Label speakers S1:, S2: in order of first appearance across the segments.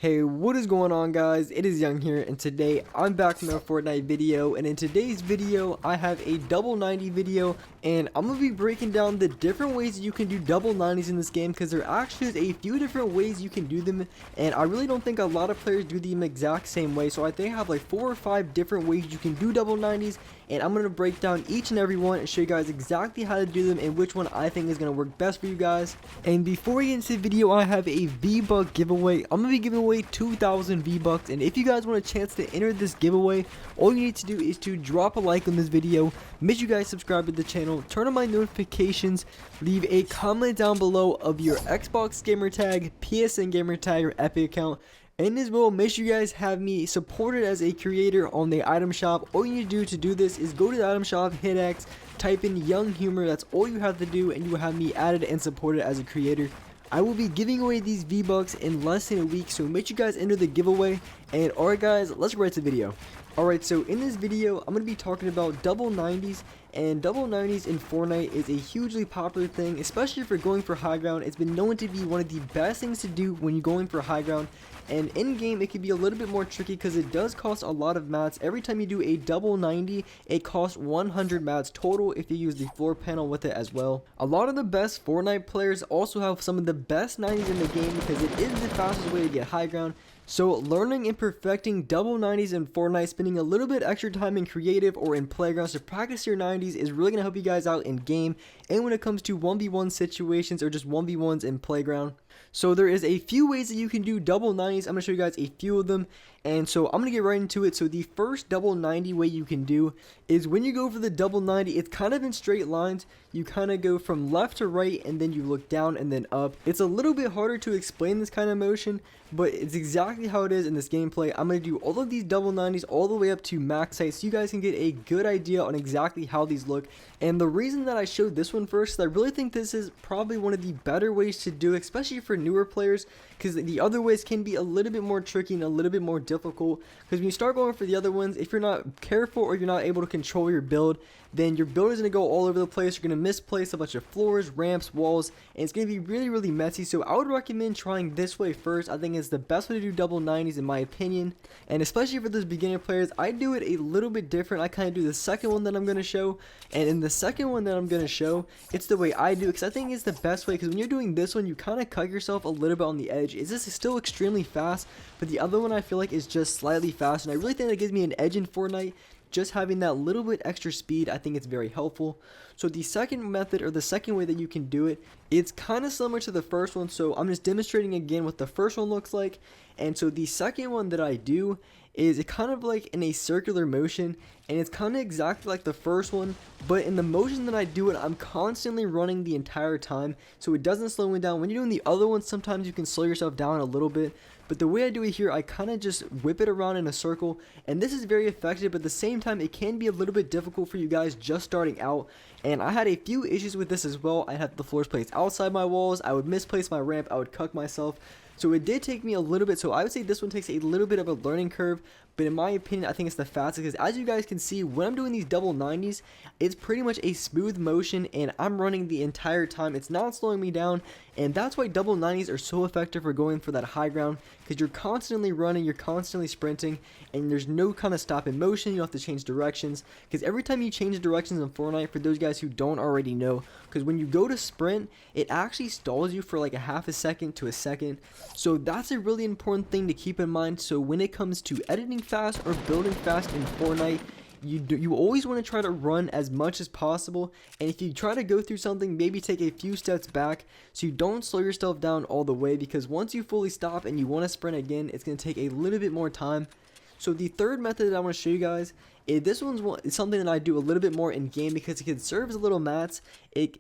S1: Hey, what is going on, guys? It is Young here, and today I'm back from another Fortnite video, and in today's video I have a double 90 video, and I'm gonna be breaking down the different ways you can do double 90s in this game, because there actually is a few different ways you can do them, and I really don't think a lot of players do them exact same way. So I think I have like 4 or 5 different ways you can do double 90s, and I'm gonna break down each and every one and show you guys exactly how to do them and which one I think is gonna work best for you guys. And before we get into the video, I have a V-Buck giveaway. I'm gonna be giving away 2,000 V-Bucks, and if you guys want a chance to enter this giveaway, all you need to do is to drop a like on this video, make sure you guys subscribe to the channel, turn on my notifications, leave a comment down below of your Xbox gamer tag, PSN gamer tag, or Epic account. And as well, make sure you guys have me supported as a creator on the item shop. All you need to do this is go to the item shop, hit X, type in Young Humor. That's all you have to do, and you will have me added and supported as a creator. I will be giving away these V-Bucks in less than a week, so make sure you guys enter the giveaway. And alright guys, let's get right to the video. Alright, so in this video, I'm going to be talking about double 90s, and double 90s in Fortnite is a hugely popular thing, especially if you're going for high ground. It's been known to be one of the best things to do when you're going for high ground, and in game it can be a little bit more tricky because it does cost a lot of mats. Every time you do a double 90, it costs 100 mats total if you use the floor panel with it as well. A lot of the best Fortnite players also have some of the best 90s in the game because it is the fastest way to get high ground. So learning and perfecting double 90s in Fortnite, spending a little bit extra time in creative or in playgrounds to practice your 90s is really going to help you guys out in game and when it comes to 1v1 situations or just 1v1s in playground. So there is a few ways that you can do double 90s. I'm going to show you guys a few of them, and so I'm going to get right into it. So the first double 90 way you can do is when you go for the double 90, it's kind of in straight lines. You kind of go from left to right and then you look down and then up. It's a little bit harder to explain this kind of motion, but it's exactly how it is in this gameplay. I'm going to do all of these double 90s all the way up to max height so you guys can get a good idea on exactly how these look. And the reason that I showed this one first is I really think this is probably one of the better ways to do it, especially for newer players, because the other ways can be a little bit more tricky and a little bit more difficult. Because when you start going for the other ones, if you're not careful or you're not able to control your build, then your build is going to go all over the place. You're going to misplace a bunch of floors, ramps, walls, and it's going to be really messy. So I would recommend trying this way first. I think it's the best way to do double 90s in my opinion, and especially for those beginner players, I do it a little bit different. I kind of do the second one that I'm going to show, and in the second one that I'm going to show, it's the way I do it because I think it's the best way, because when you're doing this one, you kind of cut yourself a little bit on the edge. This is still extremely fast, but the other one I feel like is just slightly fast, and I really think that gives me an edge in Fortnite. Just having that little bit extra speed, I think it's very helpful. So the second method, or the second way that you can do it, it's kind of similar to the first one, so I'm just demonstrating again what the first one looks like. And so the second one that I do is it kind of like in a circular motion, and it's kind of exactly like the first one, but in the motion that I do it, I'm constantly running the entire time, so it doesn't slow me down. When you're doing the other one, sometimes you can slow yourself down a little bit, but the way I do it here, I kind of just whip it around in a circle, and this is very effective, but at the same time, it can be a little bit difficult for you guys just starting out, and I had a few issues with this as well. I had the floors placed outside my walls, I would misplace my ramp, I would cuck myself, so it did take me a little bit. So I would say this one takes a little bit of a learning curve, but in my opinion, I think it's the fastest, because as you guys can see, when I'm doing these double 90s, it's pretty much a smooth motion, and I'm running the entire time. It's not slowing me down, and that's why double 90s are so effective for going for that high ground, because you're constantly running, you're constantly sprinting, and there's no kind of stop in motion. You don't have to change directions, because every time you change directions in Fortnite, for those guys who don't already know, because when you go to sprint, it actually stalls you for like a half a second to a second. So that's a really important thing to keep in mind. So when it comes to editing fast or building fast in Fortnite, you always want to try to run as much as possible, and if you try to go through something, maybe take a few steps back so you don't slow yourself down all the way, because once you fully stop and you want to sprint again, it's going to take a little bit more time. So the third method that I want to show you guys is this one's something that I do a little bit more in game because it conserves a little mats.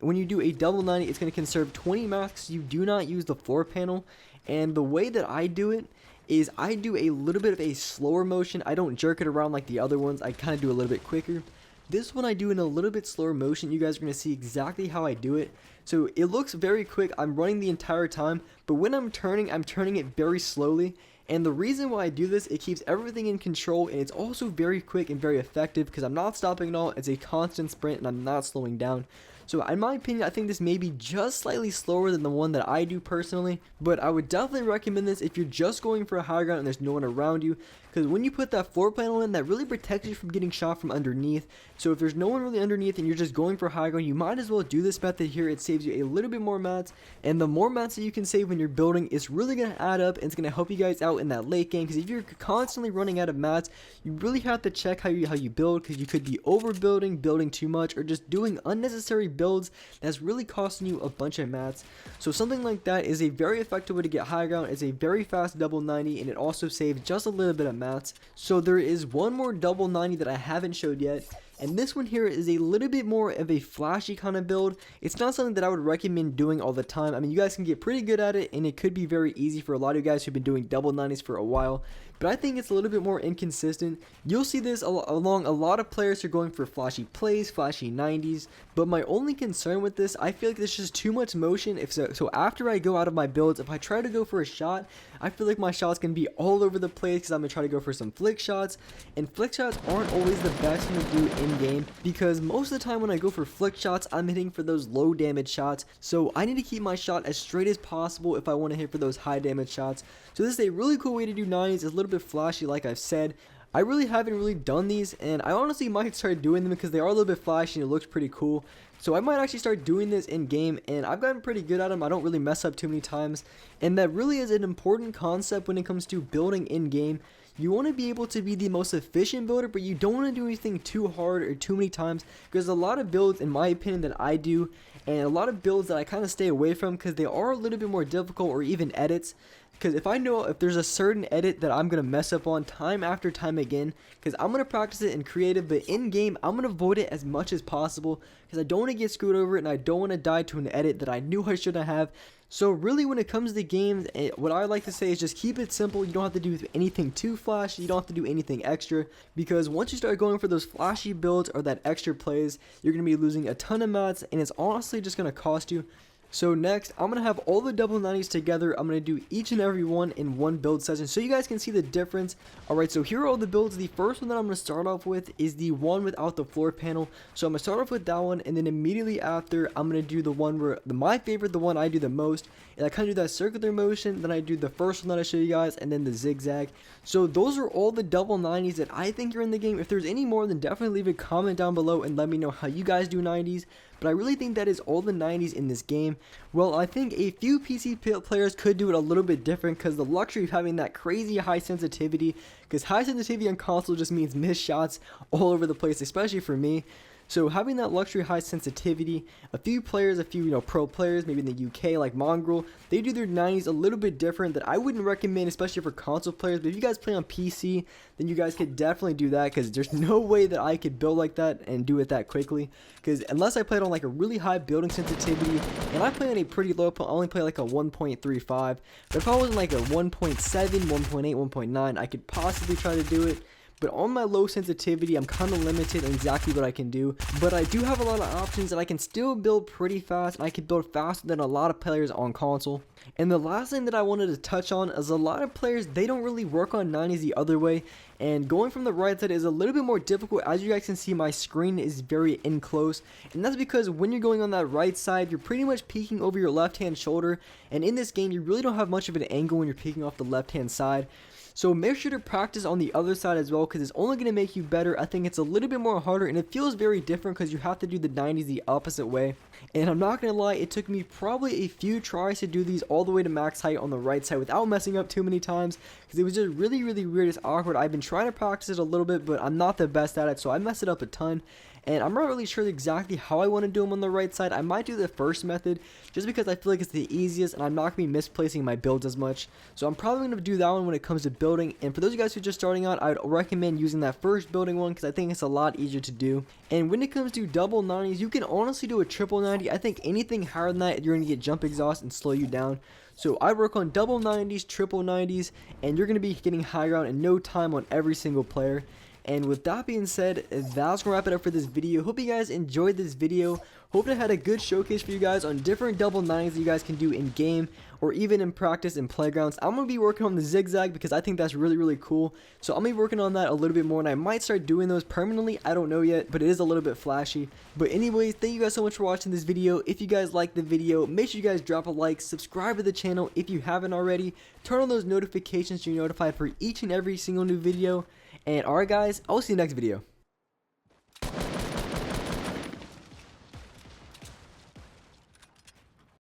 S1: When you do a double 90, it's going to conserve 20 mats. You do not use the floor panel, and the way that I do it is I do a little bit of a slower motion. I don't jerk it around like the other ones. I kind of do a little bit quicker. This one I do in a little bit slower motion. You guys are going to see exactly how I do it. So it looks very quick. I'm running the entire time, but when I'm turning it very slowly. And the reason why I do this, it keeps everything in control, and it's also very quick and very effective because I'm not stopping at all. It's a constant sprint and I'm not slowing down. So in my opinion, I think this may be just slightly slower than the one that I do personally, but I would definitely recommend this if you're just going for a high ground and there's no one around you, because when you put that floor panel in, that really protects you from getting shot from underneath. So if there's no one really underneath and you're just going for high ground, you might as well do this method here. It saves you a little bit more mats, and the more mats that you can save when you're building, it's really going to add up, and it's going to help you guys out in that late game, because if you're constantly running out of mats, you really have to check how you build, because you could be overbuilding, building too much, or just doing unnecessary builds that's really costing you a bunch of mats. So something like that is a very effective way to get high ground. It's a very fast double 90, and it also saves just a little bit of mats. So there is one more double 90 that I haven't showed yet, and this one here is a little bit more of a flashy kind of build. It's not something that I would recommend doing all the time. I mean, you guys can get pretty good at it, and it could be very easy for a lot of you guys who've been doing double 90s for a while, but I think it's a little bit more inconsistent. You'll see this along a lot of players who are going for flashy plays, flashy 90s, but my only concern with this, I feel like there's just too much motion. So after I go out of my builds, if I try to go for a shot, I feel like my shot's going to be all over the place, because I'm going to try to go for some flick shots, and flick shots aren't always the best thing to do in game, because most of the time when I go for flick shots, I'm hitting for those low damage shots. So I need to keep my shot as straight as possible if I want to hit for those high damage shots. So this is a really cool way to do 90s. It's a little bit flashy, like I've said. I really haven't really done these, and I honestly might start doing them because they are a little bit flashy and it looks pretty cool. So I might actually start doing this in game, and I've gotten pretty good at them. I don't really mess up too many times, and that really is an important concept when it comes to building in game. You want to be able to be the most efficient builder, but you don't want to do anything too hard or too many times, because a lot of builds, in my opinion, that I do, and a lot of builds that I kind of stay away from because they are a little bit more difficult, or even edits. Because if I know if there's a certain edit that I'm going to mess up on time after time again, because I'm going to practice it in creative, but in game, I'm going to avoid it as much as possible, because I don't want to get screwed over, and I don't want to die to an edit that I knew I shouldn't have. So really, when it comes to games, what I like to say is just keep it simple. You don't have to do anything too flashy. You don't have to do anything extra, because once you start going for those flashy builds or that extra plays, you're going to be losing a ton of mats, and it's honestly just going to cost you. So next, I'm going to have all the double 90s together. I'm going to do each and every one in one build session so you guys can see the difference. Alright, so here are all the builds. The first one that I'm going to start off with is the one without the floor panel. So I'm going to start off with that one, and then immediately after, I'm going to do the one where, my favorite, the one I do the most, and I kind of do that circular motion, then I do the first one that I show you guys, and then the zigzag. So those are all the double 90s that I think are in the game. If there's any more, then definitely leave a comment down below and let me know how you guys do 90s. But I really think that is all the 90s in this game. Well, I think a few PC players could do it a little bit different, because the luxury of having that crazy high sensitivity, because high sensitivity on console just means missed shots all over the place, especially for me. So having that luxury high sensitivity, a few players, pro players, maybe in the UK like Mongrel, they do their 90s a little bit different that I wouldn't recommend, especially for console players. But if you guys play on PC, then you guys could definitely do that, because there's no way that I could build like that and do it that quickly. Because unless I played on like a really high building sensitivity, and I play on a pretty low, I only play like a 1.35. But if I was in like a 1.7, 1.8, 1.9, I could possibly try to do it. But on my low sensitivity, I'm kind of limited on exactly what I can do. But I do have a lot of options, and I can still build pretty fast, and I can build faster than a lot of players on console. And the last thing that I wanted to touch on is a lot of players, they don't really work on 90s the other way. And going from the right side is a little bit more difficult. As you guys can see, my screen is very in close. And that's because when you're going on that right side, you're pretty much peeking over your left-hand shoulder. And in this game, you really don't have much of an angle when you're peeking off the left-hand side. So make sure to practice on the other side as well, because it's only going to make you better. I think it's a little bit more harder, and it feels very different because you have to do the 90s the opposite way. And I'm not going to lie, it took me probably a few tries to do these all the way to max height on the right side without messing up too many times, because it was just really, really weird. It's awkward. I've been trying to practice it a little bit, but I'm not the best at it, so I messed it up a ton. And I'm not really sure exactly how I want to do them on the right side. I might do the first method just because I feel like it's the easiest, and I'm not going to be misplacing my builds as much. So I'm probably going to do that one when it comes to building. And for those of you guys who are just starting out, I would recommend using that first building one, because I think it's a lot easier to do. And when it comes to double 90s, you can honestly do a triple 90. I think anything higher than that, you're going to get jump exhaust and slow you down. So I work on double 90s, triple 90s, and you're going to be getting high ground in no time on every single player. And with that being said, that's gonna wrap it up for this video. Hope you guys enjoyed this video. Hope I had a good showcase for you guys on different double 90s that you guys can do in game, or even in practice in playgrounds. I'm going to be working on the zigzag because I think that's really cool. So I'm going to be working on that a little bit more, and I might start doing those permanently. I don't know yet, but it is a little bit flashy. But anyways, thank you guys so much for watching this video. If you guys liked the video, make sure you guys drop a like, subscribe to the channel if you haven't already, turn on those notifications so you're notified for each and every single new video. And alright guys, I'll see you next video.